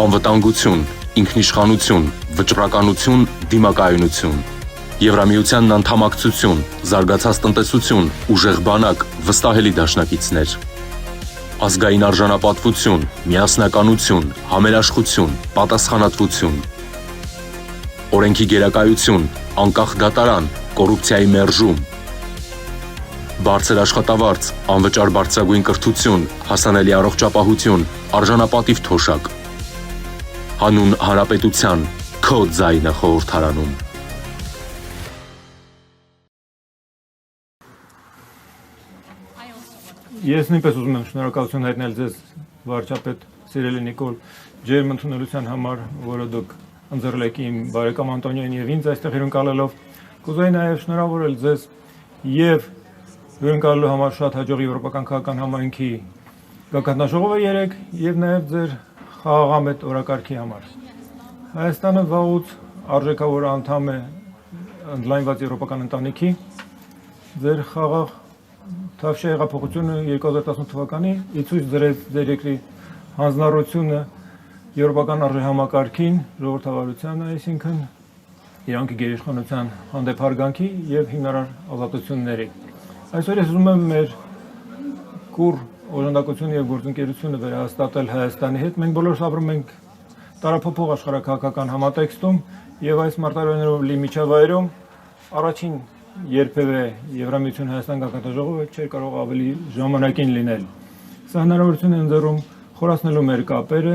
անվտանգություն, ինքնիշխանություն, վճռականություն, դիմակայունություն, Եվրամիությանն անդամակցություն, զարգացած տնտեսություն, ուժեղ բանակ, վստահելի դաշնակիցներ, ազգային արժանապատվություն, միասնականություն, համերաշխություն, պատասխանատվություն, օրենքի գերակայություն, անկախ դատարան, կոռուպցիայի մերժում, բարձր աշխատավարձ, անվճար բարձրագույն կրթություն, հասանելի առողջապահություն, արժանապատիվ թոշակ, հանուն հանրապետության, քո ձայնը խորհրդարանում։ Ես նույնպես ուզում եմ շնորհակալություն հայտնել ձեզ, վարչապետ սիրելի Նիկոլ, ջերմ ընդունելության համար, որը դուք ընձեռել եք իմ բարեկամ Անտոնիոին եւ ինձ այստեղ հյուրընկալելով։ Կուզեի նաեւ շնորհավորել ձեզ եւ հյուրընկալելու համար շատ հաջող եվրոպական քաղաքական համայնքի գագաթնաժողովը 3 եւ նաեւ ձեր խաղաղամետ օրակարգի համար։ Հայաստանը վաղուց արժեքավոր անդամ է ընդլայնված եվրոպական ընտանիքի։ Ձեր խաղաղ Թավշյա հեղափոխությունը 2018 թվականի ի ցույց դրեց ձեր երկրի հանձնառությունը եվրոպական արժեհամակարգին, ժողովրդավարությանը, այսինքն իրանքի գերիշխանության հանդեպ հարգանքի եւ հիմնարար ազատությունների։ Այսօր ես ուզում եմ մեր կուռ օժանդակությունը եւ գործընկերությունը վերահաստատել Հայաստանի հետ։ Մենք բոլորս ապրում ենք տարափոխող աշխարհակաղակական համատեքստում եւ այս մարտահրավերներով լի միջավայրում առաջին երբևէ Եվրամիություն Հայաստան գագաթնաժողովը չէր կարող ավելի ժամանակին լինել։ Սա հնարավորություն է ընձեռում խորացնելու մեր կապերը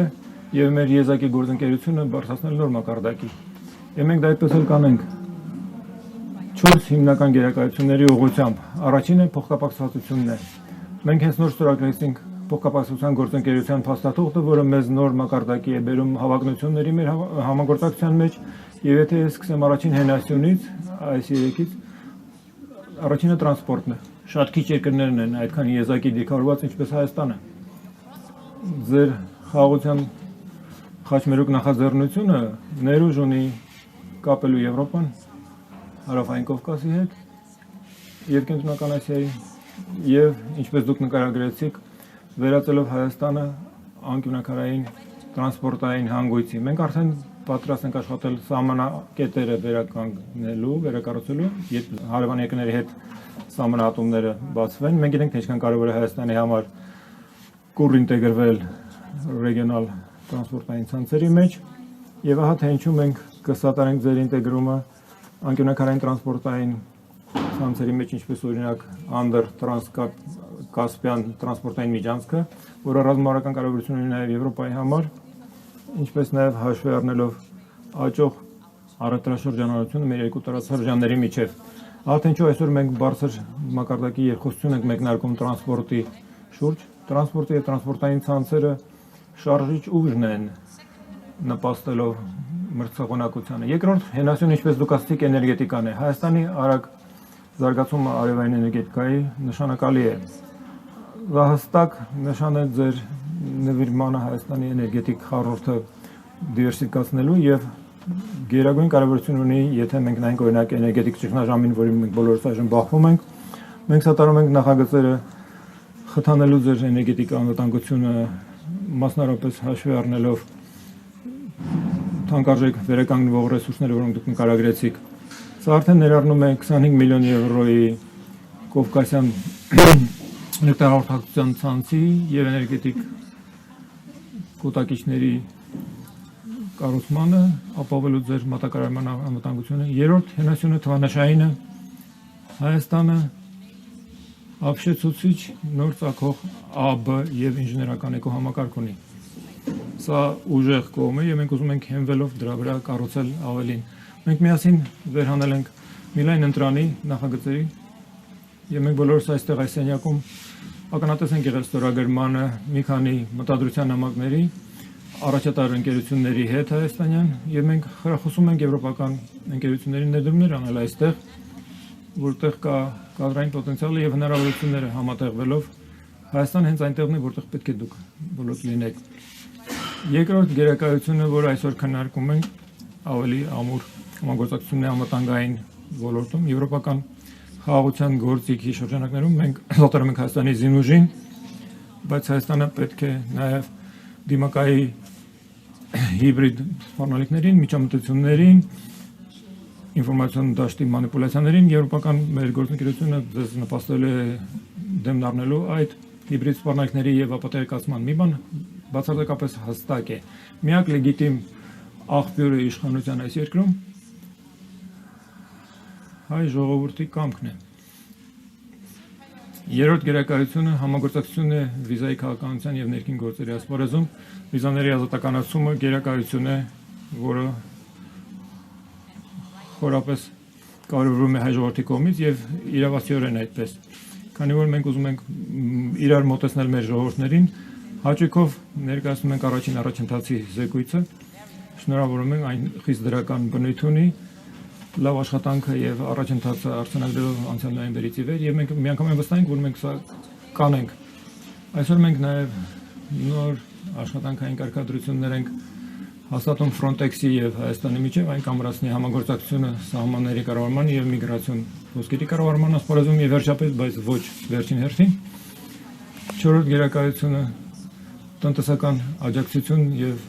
եւ մեր եզակի գործընկերությունը բարձրացնել նոր մակարդակի։ Եվ մենք դա այդպես էլ կանենք 4 հիմնական գերակայությունների ուղղությամբ։ Առաջինը փոխկապակցվածությունն է։ Մենք հենց նոր ստորագրեցինք փոխկապակցության գործընկերության փաստաթուղթը, որը մեզ նոր մակարդակի է բերում հավակնությունների մեր համագործակցության մեջ, եւ եթե ես սկսեմ առաջին հենասյունից, այս 3-ից առաջինը տրանսպորտն է։ Շատ քիչ երկրներն են այդքան եզակի դիրքավորված, ինչպես Հայաստանը։ Ձեր խաղաղության խաչմերուկ նախաձեռնությունը ներուժ ունի կապելու Եվրոպան Հարավային Կովկասի հետ եւ Կենտրոնական Ասիայի եւ ինչպես դուք նկարագրեցիք, վերածելով Հայաստանը անկյունաքարային տրանսպորտային հանգույցի։ Մենք արդեն պատրաստ ենք աշխատել սահմանակետերը վերականգնելու, վերակառուցելու, երբ հարևան երկրների հետ սահմանահատումները բացվեն։ Մենք գիտենք, թե ինչքան կարևոր է Հայաստանի համար կուռ ինտեգրվել ռեգիոնալ տրանսպորտային ցանցերի մեջ, եւ ահա թե ինչու մենք կսատարենք ձեր ինտեգրումը անկյունաքարային տրանսպորտային ցանցերի մեջ, ինչպես օրինակ Անդր Տրանսկասպիան տրանսպորտային միջանցքը, որը ռազմավարական կարևորություն ունի նաեւ Եվրոպայի համար, ինչպես նաև հաշվի առնելով աճող առևտրաշրջանառությունը մեր երկու տարածաշրջանների միջև։ Ահա ինչու այսօր մենք բարձր մակարդակի երկխոսություն ենք մեկնարկում տրանսպորտի շուրջ։ Տրանսպորտի եւ տրանսպորտային ցանցերը շարժիչ ուժն են նպաստելով մրցակցությանը։ Երկրորդ հենասյուն, ինչպես դուք ասացիք, էներգետիկան է։ Հայաստանի արագ զարգացումը արևային էներգետիկայի նշանակալի է։ Դա հստակ նշան է ձեր նվիրմանը Հայաստանի էներգետիկ խառնուրդը դիվերսիֆիկացնելու եւ գերագույն կարևորություն ունի, եթե մենք նայենք օրինակ էներգետիկ ճգնաժամին, որին մենք բոլորս այժմ բախվում ենք, մենք սատարում ենք նախագծերը խթանելու ձեր էներգետիկ անվտանգությունը, մասնավորապես հաշվի առնելով թանկարժեք վերականգնվող ռեսուրսները, որոնք դուք նկարագրեցիք։ Սա արդեն ներառնում է 25 միլիոն եվրոյի Կովկասյան էլեկտրահաղորդակցության ցանցի եւ էներգետիկ կուտակիչների կառուցմանը, ապավելու ձեր մատակարարման անվտանգությունը։ Երրորդ հենասյունը թվանշայինը Հայաստանը ապշեցուցիչ նոր ծագող ԱԲ եւ ինժեներական էկոհամակարգ ունի։ Սա ուժեղ կողմ է եւ մենք ուզում ենք հենվելով դրա վրա կառուցել ավելին։ Մենք միասին վերհանել ենք Միլայն ընտրանի նախագծերի եւ մենք բոլորս այստեղ այս սենյակում ականատես ենք եղել ստորագրմանը մի քանի մտադրության նամակների առաջատար ընկերությունների հետ հայաստանյան եւ մենք խրախուսում ենք եվրոպական ընկերությունների ներդրումներ անել այստեղ, որտեղ կա կադրային պոտենցիալը եւ հնարավորությունները համատեղվելով Հայաստանը հենց այնտեղն է, որտեղ պետք է դուք բոլոր լինեք։ Երկրորդ գերակայությունը, որ այսօր քննարկում ենք, ավելի ամուր համագործակցությունների անվտանգային ոլորտում եվրոպական խաղաղության գործիքի շրջանակներում մենք սատարում ենք Հայաստանի զինուժին, բայց Հայաստանը պետք է նաև դիմակայի հիբրիդ սպառնալիքներին, միջամտություններին, ինֆորմացիոն դաշտի մանիպուլյացիաներին եվրոպական մեր գործընկերությունը ձեզ նպաստել է դեմ դառնալու այդ հիբրիդ սպառնալիքների եւ ապատեգացման մի բան բացարձակապես հստակ է։ Միակ լեգիտիմ աղբյուրը իշխանության այս երկրում հայ ժողովրդի կամքն է։ Երրորդ գերակայությունը համագործակցությունն է վիզայի քաղաքականության եւ ներքին գործերի ասպարեզում։ Վիզաների ազատականացումը գերակայություն է, որը խորապես կարևորվում է հայ ժողովրդի կողմից եւ իրավացիորեն այդպես։ Քանի որ մենք ուզում ենք իրար մոտեցնել մեր ժողովուրդներին, հաճույքով ներկայացնում ենք առաջին առաջընթացի զեկույցը։ Շնորհավորում ենք այն խիստ դրական բնույթ ունի, լավ աշխատանքը եւ առաջընթացը արձանագրելով անցյալ նոյեմբերից ի վեր եւ մենք միանգամայն վստահ ենք, որ մենք սա կանենք։ Այսօր մենք նաեւ նոր աշխատանքային կարգադրություններ ենք հաստատում Frontex-ի եւ Հայաստանի միջև, այն կամրացնի համագործակցությունը սահմանների կառավարման եւ միգրացիոն ոսկերի կառավարման ասպարեզում եւ վերջապես, բայց ոչ վերջին հերթին, չորրորդ գերակայությունը տնտեսական աջակցություն եւ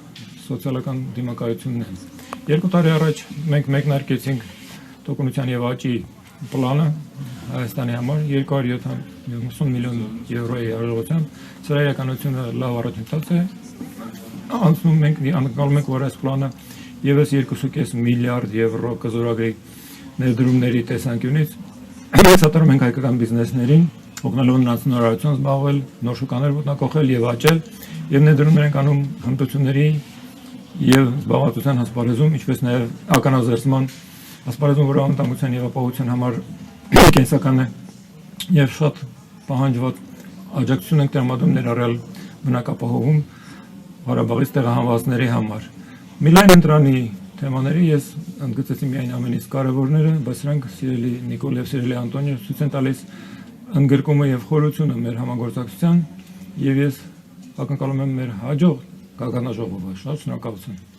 սոցիալական դիմակայությունն է։ 2 տարի առաջ մենք մեկնարկեցինք տոկունության եւ աճի պլանը Հայաստանի համար 270 միլիոն եվրոյի արժողությամբ։ Սրա իրականությունը լավ առաջընթաց է։ Անցնում ենք անցնում ենք, որ այս պլանը եւս 2.5 միլիարդ եվրո կզորագրի ներդրումների տեսանկյունից հացատարում ենք հայկական բիզնեսներին, օգնելով նրանց նորարարություն զբաղվել, նոր շուկաներ ոտնակոխել եւ աճել, եւ ներդրումներ ենք անում հմտությունների եւ զբաղվածության ասպարեզում, ինչպես նաեւ ականազերծման ասպարեզում, որը անվտանգության եւ ապահովության համար կենսական է եւ շատ պահանջված աջակցություն ենք տրամադրում ներառյալ բնակապահովում Ղարաբաղից տեղահանվածների համար։ Միլայն ընտրանի թեմաների ես ընդգծեցի միայն ամենից կարևորները, բայց սրանք սիրելի Նիկոլ եւ սիրելի Անտոնիո ցույց են տալիս ընդգրկումը եւ խորությունը մեր համագործակցության եւ ես ակնկալում եմ մեր հաջող գագանաժողովը։ Շատ շնորհակալություն։